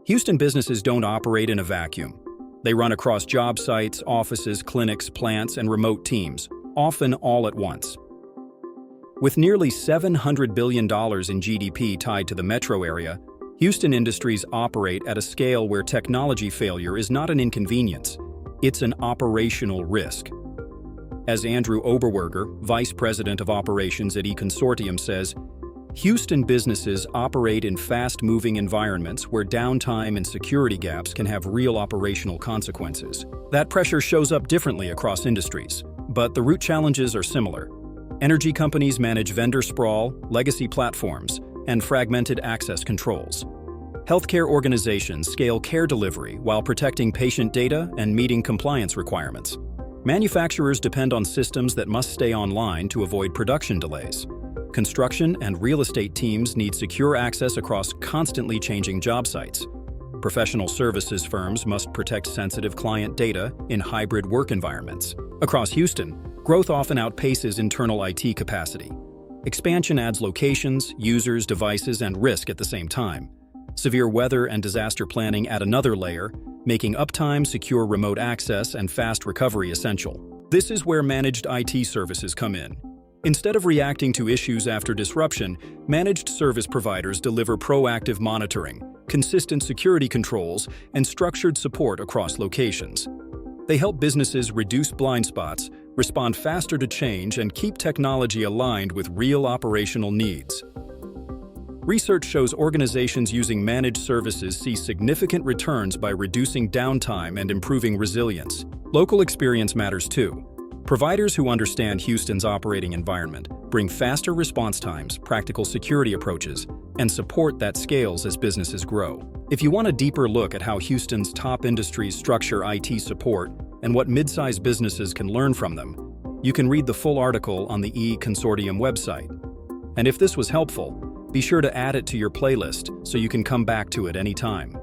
Houston businesses don't operate in a vacuum. They run across job sites, offices, clinics, plants, and remote teams, often all at once. With nearly $700 billion in GDP tied to the metro area, Houston industries operate at a scale where technology failure is not an inconvenience, it's an operational risk. As Andrew Oberwerger, Vice President of Operations at eConsortium says, Houston businesses operate in fast-moving environments where downtime and security gaps can have real operational consequences. That pressure shows up differently across industries, but the root challenges are similar. Energy companies manage vendor sprawl, legacy platforms, and fragmented access controls. Healthcare organizations scale care delivery while protecting patient data and meeting compliance requirements. Manufacturers depend on systems that must stay online to avoid production delays. Construction and real estate teams need secure access across constantly changing job sites. Professional services firms must protect sensitive client data in hybrid work environments. Across Houston, growth often outpaces internal IT capacity. Expansion adds locations, users, devices, and risk at the same time. Severe weather and disaster planning add another layer, making uptime, secure remote access, and fast recovery essential. This is where managed IT services come in. Instead of reacting to issues after disruption, managed service providers deliver proactive monitoring, consistent security controls, and structured support across locations. They help businesses reduce blind spots, respond faster to change, and keep technology aligned with real operational needs. Research shows organizations using managed services see significant returns by reducing downtime and improving resilience. Local experience matters too. Providers who understand Houston's operating environment bring faster response times, practical security approaches, and support that scales as businesses grow. If you want a deeper look at how Houston's top industries structure IT support and what mid-sized businesses can learn from them, you can read the full article on the eConsortium website. And if this was helpful, be sure to add it to your playlist so you can come back to it anytime.